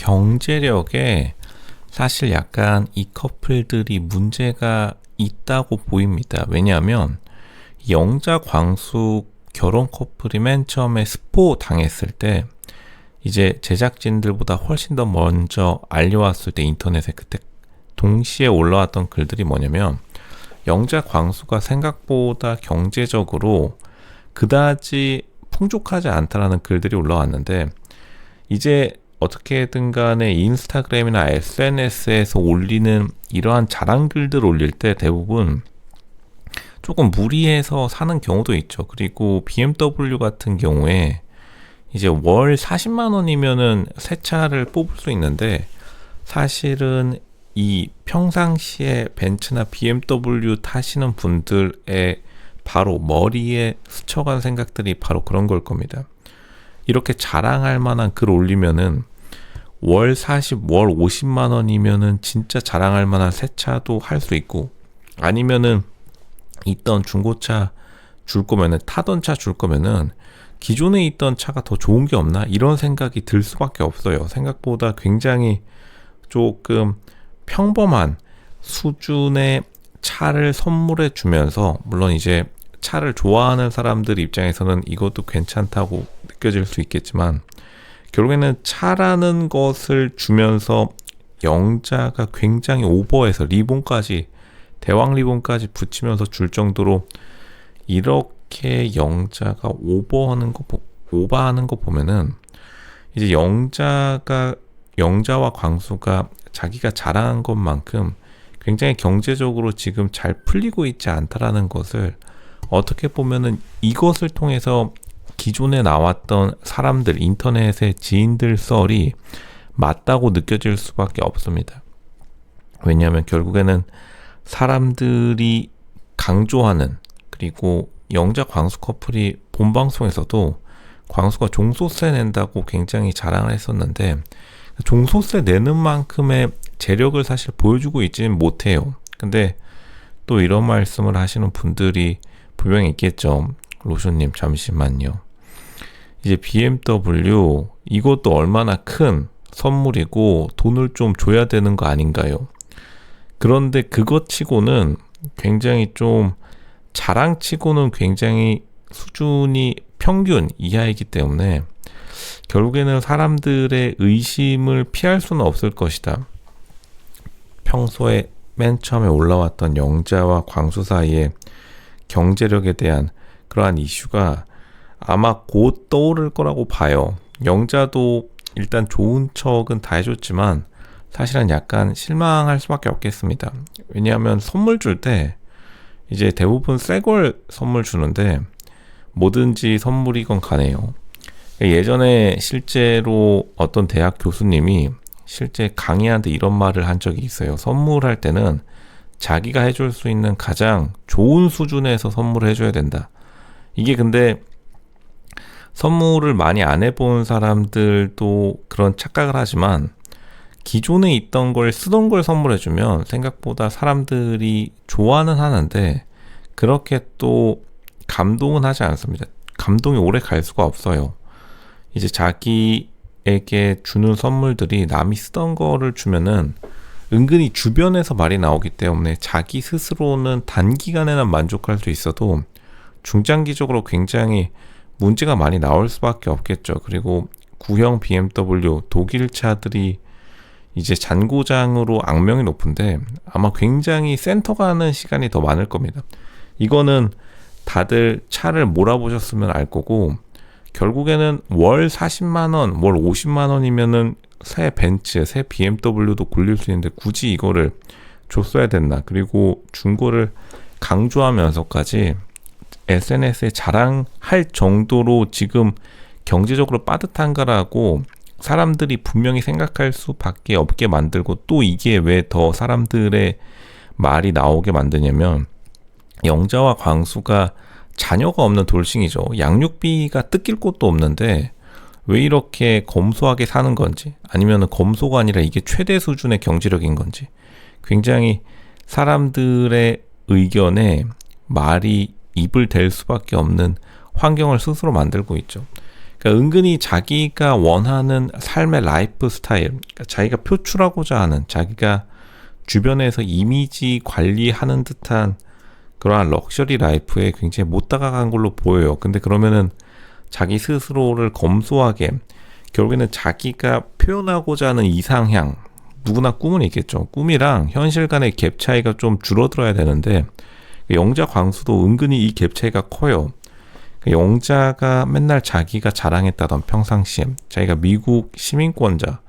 경제력에 사실 약간 이 커플들이 문제가 있다고 보입니다. 왜냐하면 영자 광수 결혼 커플이 맨 처음에 스포 당했을 때 이제 제작진들보다 훨씬 더 먼저 알려왔을 때 인터넷에 그때 동시에 올라왔던 글들이 뭐냐면 영자 광수가 생각보다 경제적으로 그다지 풍족하지 않다라는 글들이 올라왔는데 이제 어떻게든 간에 인스타그램이나 SNS에서 올리는 이러한 자랑 글들 올릴 때 대부분 조금 무리해서 사는 경우도 있죠. 그리고 BMW 같은 경우에 이제 월 40만 원이면은 새 차를 뽑을 수 있는데 사실은 이 평상시에 벤츠나 BMW 타시는 분들의 바로 머리에 스쳐간 생각들이 바로 그런 걸 겁니다. 이렇게 자랑할 만한 글 올리면은 월 40, 월 50만 원이면은 진짜 자랑할 만한 새 차도 할 수 있고 아니면은 있던 중고차 줄 거면은 타던 차 줄 거면은 기존에 있던 차가 더 좋은 게 없나? 이런 생각이 들 수밖에 없어요. 생각보다 굉장히 조금 평범한 수준의 차를 선물해 주면서 물론 이제 차를 좋아하는 사람들 입장에서는 이것도 괜찮다고 느껴질 수 있겠지만 결국에는 차라는 것을 주면서 영자가 굉장히 오버해서 리본까지 대왕 리본까지 붙이면서 줄 정도로 이렇게 영자가 오버하는 거 보면은 이제 영자와 광수가 자기가 자랑한 것만큼 굉장히 경제적으로 지금 잘 풀리고 있지 않다라는 것을 어떻게 보면은 이것을 통해서 기존에 나왔던 사람들, 인터넷의 지인들 썰이 맞다고 느껴질 수밖에 없습니다. 왜냐하면 결국에는 사람들이 강조하는 그리고 영자 광수 커플이 본 방송에서도 광수가 종소세 낸다고 굉장히 자랑을 했었는데 종소세 내는 만큼의 재력을 사실 보여주고 있지는 못해요. 근데 또 이런 말씀을 하시는 분들이 분명히 있겠죠. 로션님 잠시만요. 이제 BMW 이것도 얼마나 큰 선물이고 돈을 좀 줘야 되는 거 아닌가요? 그런데 그것 치고는 굉장히 좀 자랑치고는 굉장히 수준이 평균 이하이기 때문에 결국에는 사람들의 의심을 피할 수는 없을 것이다. 평소에 맨 처음에 올라왔던 영자와 광수 사이의 경제력에 대한 그러한 이슈가 아마 곧 떠오를 거라고 봐요. 영자도 일단 좋은 척은 다 해줬지만 사실은 약간 실망할 수밖에 없겠습니다. 왜냐하면 선물 줄 때 이제 대부분 새 걸 선물 주는데 뭐든지 선물이건 간에요. 예전에 실제로 어떤 대학 교수님이 실제 강의한테 이런 말을 한 적이 있어요. 선물할 때는 자기가 해줄 수 있는 가장 좋은 수준에서 선물을 해줘야 된다. 이게 근데 선물을 많이 안 해본 사람들도 그런 착각을 하지만 기존에 있던 걸 쓰던 걸 선물해주면 생각보다 사람들이 좋아는 하는데 그렇게 또 감동은 하지 않습니다. 감동이 오래 갈 수가 없어요. 이제 자기에게 주는 선물들이 남이 쓰던 거를 주면은 은근히 주변에서 말이 나오기 때문에 자기 스스로는 단기간에는 만족할 수 있어도 중장기적으로 굉장히 문제가 많이 나올 수밖에 없겠죠. 그리고 구형 BMW 독일 차들이 이제 잔고장으로 악명이 높은데 아마 굉장히 센터 가는 시간이 더 많을 겁니다. 이거는 다들 차를 몰아보셨으면 알 거고 결국에는 월 40만 원, 월 50만 원이면은 새 벤츠, 새 BMW도 굴릴 수 있는데 굳이 이거를 줬어야 됐나. 그리고 중고를 강조하면서까지 SNS에 자랑할 정도로 지금 경제적으로 빠듯한가라고 사람들이 분명히 생각할 수밖에 없게 만들고 또 이게 왜 더 사람들의 말이 나오게 만드냐면 영자와 광수가 자녀가 없는 돌싱이죠. 양육비가 뜯길 곳도 없는데 왜 이렇게 검소하게 사는 건지 아니면 검소가 아니라 이게 최대 수준의 경제력인 건지 굉장히 사람들의 의견에 말이 입을 댈 수밖에 없는 환경을 스스로 만들고 있죠. 그러니까 은근히 자기가 원하는 삶의 라이프 스타일, 그러니까 자기가 표출하고자 하는, 자기가 주변에서 이미지 관리하는 듯한 그러한 럭셔리 라이프에 굉장히 못 다가간 걸로 보여요. 근데 그러면은 자기 스스로를 검소하게, 결국에는 자기가 표현하고자 하는 이상향, 누구나 꿈은 있겠죠. 꿈이랑 현실 간의 갭 차이가 좀 줄어들어야 되는데, 영자 광수도 은근히 이 갭 차이가 커요. 영자가 맨날 자기가 자랑했다던 평상시에 자기가 미국 시민권자,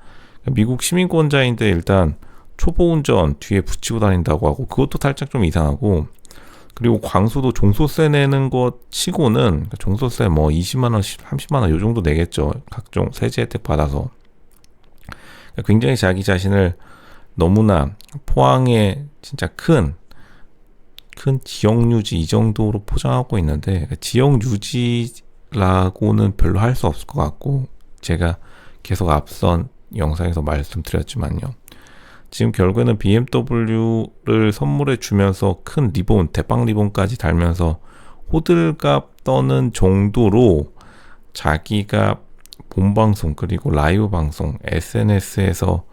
미국 시민권자인데 일단 초보 운전 뒤에 붙이고 다닌다고 하고, 그것도 살짝 좀 이상하고, 그리고 광수도 종소세 내는 것 치고는, 종소세 뭐 20만원, 30만원 요 정도 내겠죠. 각종 세제 혜택 받아서. 굉장히 자기 자신을 너무나 포항에 진짜 큰 지역 유지 이 정도로 포장하고 있는데, 지역 유지라고는 별로 할 수 없을 것 같고, 제가 계속 앞선 영상에서 말씀드렸지만요. 지금 결국에는 BMW를 선물해 주면서 큰 리본, 대빵 리본까지 달면서 호들갑 떠는 정도로 자기가 본방송 그리고 라이브 방송, SNS에서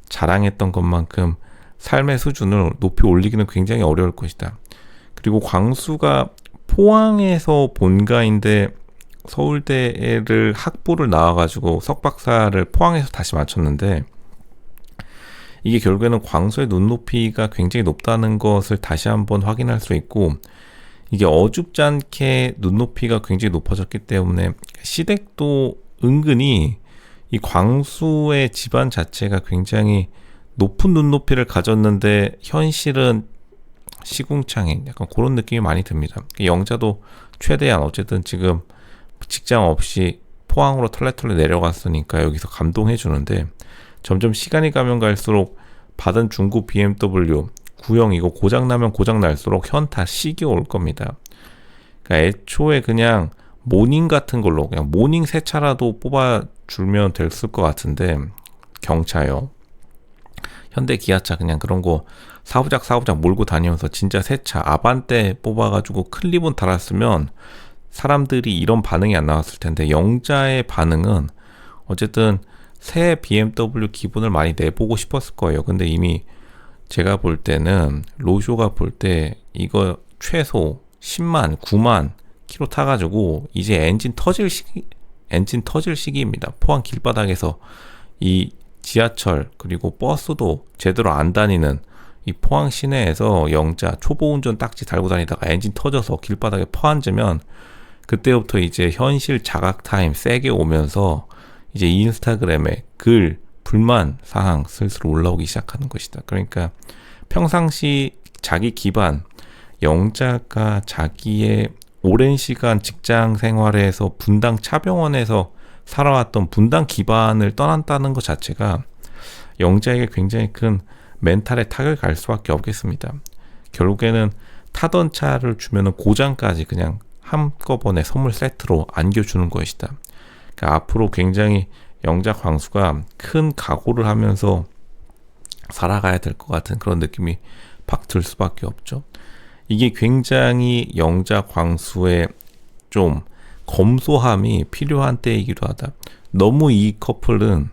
자랑했던 것만큼 삶의 수준을 높이 올리기는 굉장히 어려울 것이다. 그리고 광수가 포항에서 본가인데 서울대를 학부를 나와가지고 석박사를 포항에서 다시 마쳤는데, 이게 결국에는 광수의 눈높이가 굉장히 높다는 것을 다시 한번 확인할 수 있고, 이게 어줍지 않게 눈높이가 굉장히 높아졌기 때문에 시댁도 은근히 이 광수의 집안 자체가 굉장히 높은 눈높이를 가졌는데 현실은 시궁창인 약간 그런 느낌이 많이 듭니다. 영자도 최대한 어쨌든 지금 직장 없이 포항으로 털레털레 내려갔으니까 여기서 감동해 주는데, 점점 시간이 가면 갈수록 받은 중고 BMW 구형 이거 고장나면 고장날수록 현타 시기 올 겁니다. 그러니까 애초에 그냥 모닝 같은 걸로 그냥 모닝 새 차라도 뽑아주면 됐을 것 같은데, 경차요, 현대 기아차 그냥 그런 거 사부작 몰고 다니면서 진짜 새 차 아반떼 뽑아가지고 큰 리본 달았으면 사람들이 이런 반응이 안 나왔을 텐데, 영자의 반응은 어쨌든 새 BMW 기본을 많이 내보고 싶었을 거예요. 근데 이미 제가 볼 때는 로쇼가 볼 때 이거 최소 10만, 9만 키로 타가지고 이제 엔진 터질 시기입니다. 포항 길바닥에서 이 지하철 그리고 버스도 제대로 안 다니는 이 포항 시내에서 영자 초보 운전 딱지 달고 다니다가 엔진 터져서 길바닥에 퍼앉으면, 그때부터 이제 현실 자각 타임 세게 오면서 이제 인스타그램에 글, 불만 사항 슬슬 올라오기 시작하는 것이다. 그러니까 평상시 자기 기반, 영자가 자기의 오랜 시간 직장 생활에서 분당 차병원에서 살아왔던 분당 기반을 떠난다는 것 자체가 영자에게 굉장히 큰 멘탈에 타격을 갈 수밖에 없겠습니다. 결국에는 타던 차를 주면은 고장까지 그냥 한꺼번에 선물 세트로 안겨주는 것이다. 그러니까 앞으로 굉장히 영자 광수가 큰 각오를 하면서 살아가야 될 것 같은 그런 느낌이 팍 들 수밖에 없죠. 이게 굉장히 영자 광수의 좀 검소함이 필요한 때이기도 하다. 너무 이 커플은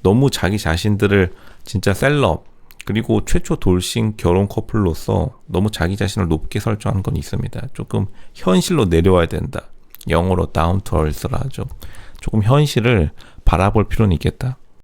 너무 자기 자신들을 진짜 셀럽 그리고 최초 돌싱 결혼 커플로서 너무 자기 자신을 높게 설정하는 건 있습니다. 조금 현실로 내려와야 된다. 영어로 down to earth라 하죠. 조금 현실을 바라볼 필요는 있겠다.